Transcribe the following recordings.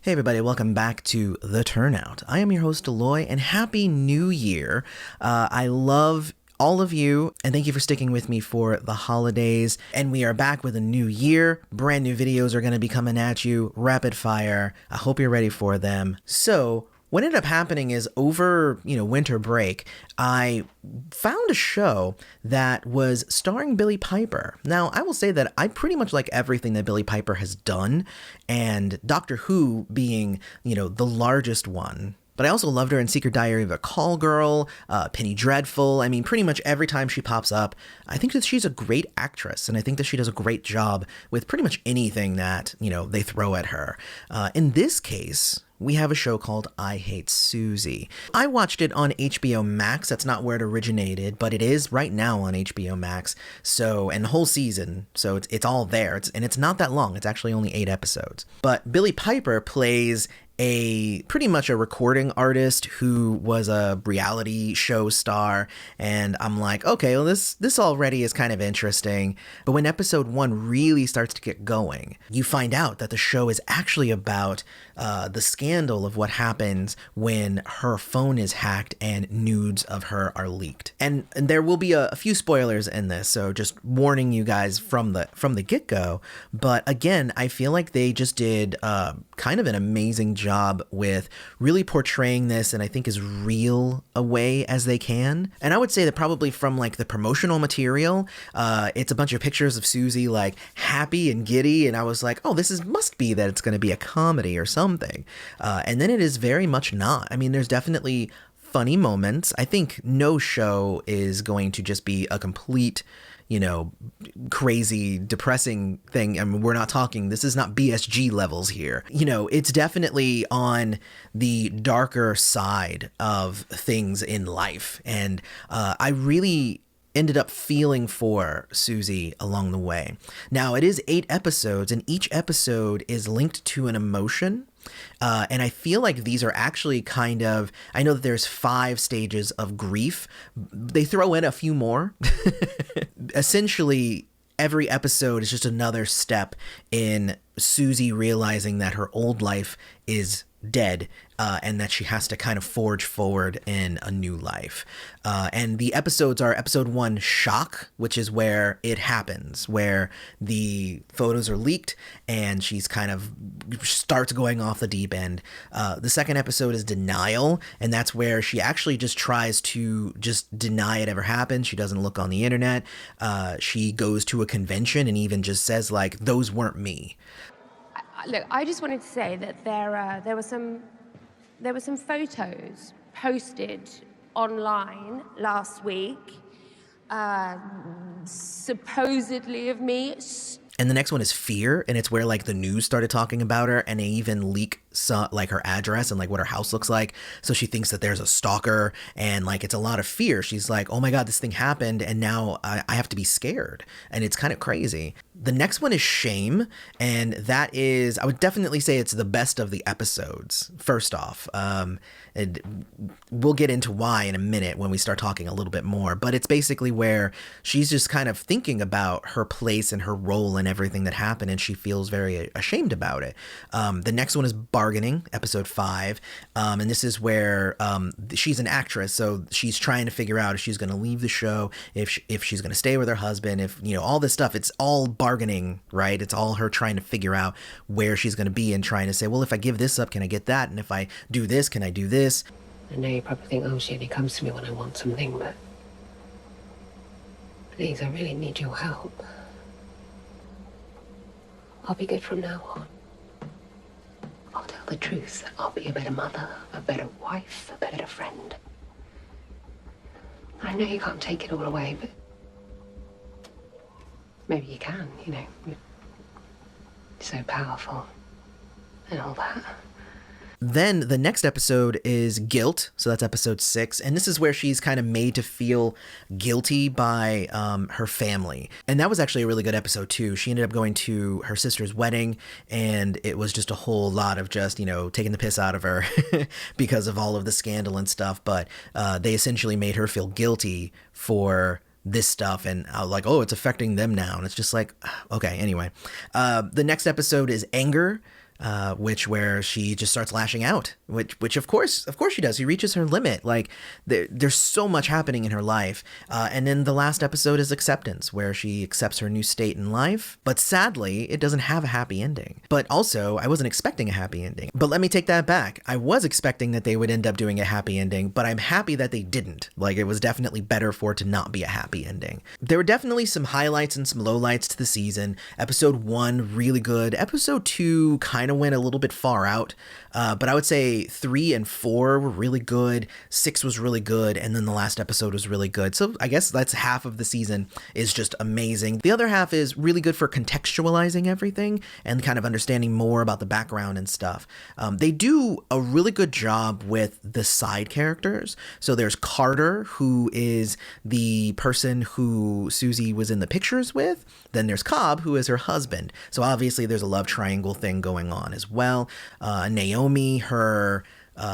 Hey everybody, welcome back to The Turnout. I am your host, Aloy, and Happy New Year. I love all of you, and thank you for sticking with me for the holidays. And we are back with a new year. Brand new videos are going to be coming at you, rapid fire. I hope you're ready for them. So, what ended up happening is over, winter break, I found a show that was starring Billie Piper. Now, I will say that I pretty much like everything that Billie Piper has done, and Doctor Who being, the largest one. But I also loved her in Secret Diary of a Call Girl, Penny Dreadful. I mean, pretty much every time she pops up, I think that she's a great actress, and I think that she does a great job with pretty much anything that, they throw at her. In this case, we have a show called I Hate Suzie. I watched it on HBO Max. That's not where it originated, but it is right now on HBO Max. And the whole season. So it's all there. It's not that long. It's actually only 8 episodes. But Billie Piper plays pretty much a recording artist who was a reality show star, and I'm like, okay, well this already is kind of interesting. But when episode 1 really starts to get going, you find out that the show is actually about the scandal of what happens when her phone is hacked and nudes of her are leaked. And there will be a few spoilers in this, so just warning you guys from the get-go. But again, I feel like they just did kind of an amazing job with really portraying this, and I think as real a way as they can. And I would say that probably from like the promotional material, it's a bunch of pictures of Suzie like happy and giddy, and I was like, oh, must be that it's going to be a comedy or something. And then it is very much not. I mean, there's definitely funny moments. I think no show is going to just be a complete crazy, depressing thing. I mean, this is not BSG levels here. It's definitely on the darker side of things in life. And I really ended up feeling for Suzie along the way. Now, it is 8 episodes, and each episode is linked to an emotion. And I feel like these are actually I know that there's 5 stages of grief. They throw in a few more. Essentially, every episode is just another step in Suzie realizing that her old life is dead, and that she has to kind of forge forward in a new life. And the episodes are episode 1, Shock, which is where it happens, where the photos are leaked and she's kind of starts going off the deep end. The second episode is Denial, and that's where she actually just tries to just deny it ever happened. She doesn't look on the internet. She goes to a convention and even just says like, those weren't me. Look, I just wanted to say that there were some photos posted online last week, supposedly of me. And the next one is Fear, and it's where like the news started talking about her, and they even leak like her address and like what her house looks like. So she thinks that there's a stalker, and like it's a lot of fear. She's like, oh my God, this thing happened, and now I have to be scared. And it's kind of crazy. The next one is Shame, and that is, I would definitely say it's the best of the episodes, first off. And we'll get into why in a minute when we start talking a little bit more, but it's basically where she's just kind of thinking about her place and her role and everything that happened, and she feels very ashamed about it. The next one is Bargaining, episode 5, and this is where she's an actress, so she's trying to figure out if she's going to leave the show, if she's going to stay with her husband, if all this stuff. It's all bargaining, right? It's all her trying to figure out where she's going to be and trying to say, well, if I give this up, can I get that? And if I do this, can I do this? I know you probably think, oh, she only comes to me when I want something, but please, I really need your help. I'll be good from now on. I'll tell the truth. I'll be a better mother, a better wife, a better friend. I know you can't take it all away, but maybe you can, You're so powerful and all that. Then the next episode is Guilt, so that's episode 6, and this is where she's kind of made to feel guilty by her family. And that was actually a really good episode too. She ended up going to her sister's wedding, and it was just a whole lot of just, taking the piss out of her because of all of the scandal and stuff, but they essentially made her feel guilty for this stuff, and I was like, oh, it's affecting them now, and it's just like, okay, anyway. The next episode is Anger. where she just starts lashing out, which of course she does. She reaches her limit. Like there's so much happening in her life. And then the last episode is acceptance, where she accepts her new state in life. But sadly, it doesn't have a happy ending. But also, I wasn't expecting a happy ending. But let me take that back. I was expecting that they would end up doing a happy ending, but I'm happy that they didn't. Like, it was definitely better for it to not be a happy ending. There were definitely some highlights and some lowlights to the season. Episode 1, really good. Episode 2 kind of went a little bit far out. But I would say 3 and 4 were really good. 6 was really good. And then the last episode was really good. So I guess that's half of the season is just amazing. The other half is really good for contextualizing everything and kind of understanding more about the background and stuff. They do a really good job with the side characters. So there's Carter, who is the person who Suzie was in the pictures with. Then there's Cobb, who is her husband. So obviously there's a love triangle thing going on as well. Naomi, her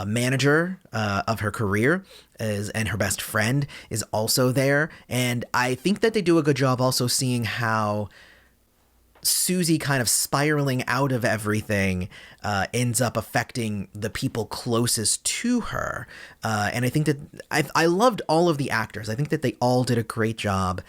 manager of her career, and her best friend is also there. And I think that they do a good job also seeing how Suzie kind of spiraling out of everything ends up affecting the people closest to her. And I think that I loved all of the actors. I think that they all did a great job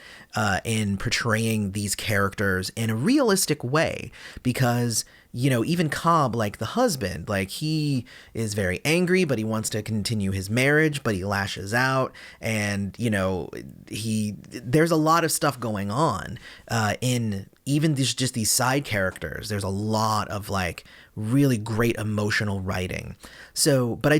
in portraying these characters in a realistic way, because even Cobb, like the husband, like he is very angry, but he wants to continue his marriage, but he lashes out. And, there's a lot of stuff going on in even just these side characters. There's a lot of like really great emotional writing. So, but I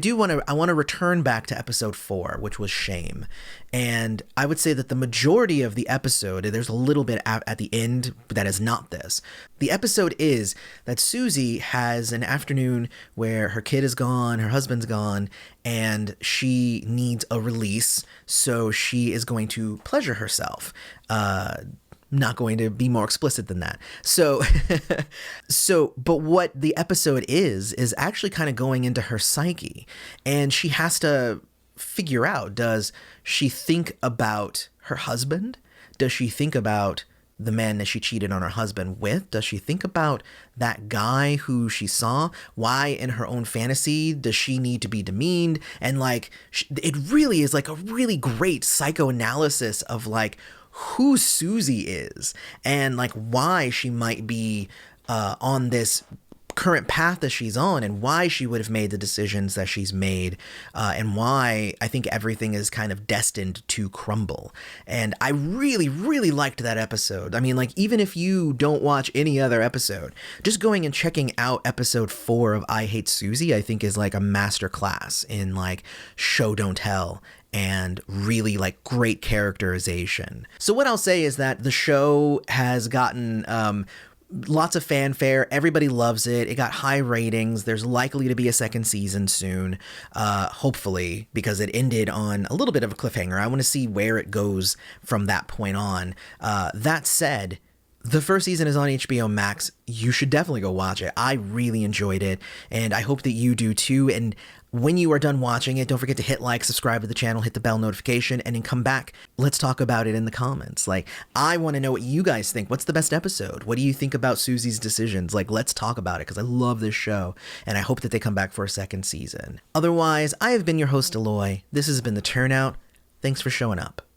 want to return back to episode 4, which was Shame. And I would say that the majority of the episode, there's a little bit at the end that is not this. The episode is that Suzie has an afternoon where her kid is gone, her husband's gone, and she needs a release. So she is going to pleasure herself. Not going to be more explicit than that. So, but what the episode is actually kind of going into her psyche, and she has to figure out, does she think about her husband? Does she think about the man that she cheated on her husband with? Does she think about that guy who she saw? Why in her own fantasy does she need to be demeaned? And like, it really is like a really great psychoanalysis of like who Suzie is and like why she might be on this current path that she's on, and why she would have made the decisions that she's made, and why I think everything is kind of destined to crumble. And I really, really liked that episode. I mean, like, even if you don't watch any other episode, just going and checking out episode 4 of I Hate Suzie, I think is like a masterclass in like show don't tell and really like great characterization. So what I'll say is that the show has gotten lots of fanfare. Everybody loves it. It got high ratings. There's likely to be a second season soon, hopefully, because it ended on a little bit of a cliffhanger. I want to see where it goes from that point on. That said, the first season is on HBO Max. You should definitely go watch it. I really enjoyed it, and I hope that you do too. And when you are done watching it, don't forget to hit like, subscribe to the channel, hit the bell notification, and then come back. Let's talk about it in the comments. Like, I want to know what you guys think. What's the best episode? What do you think about Suzie's decisions? Like, let's talk about it, because I love this show, and I hope that they come back for a second season. Otherwise, I have been your host, Aloy. This has been The Turnout. Thanks for showing up.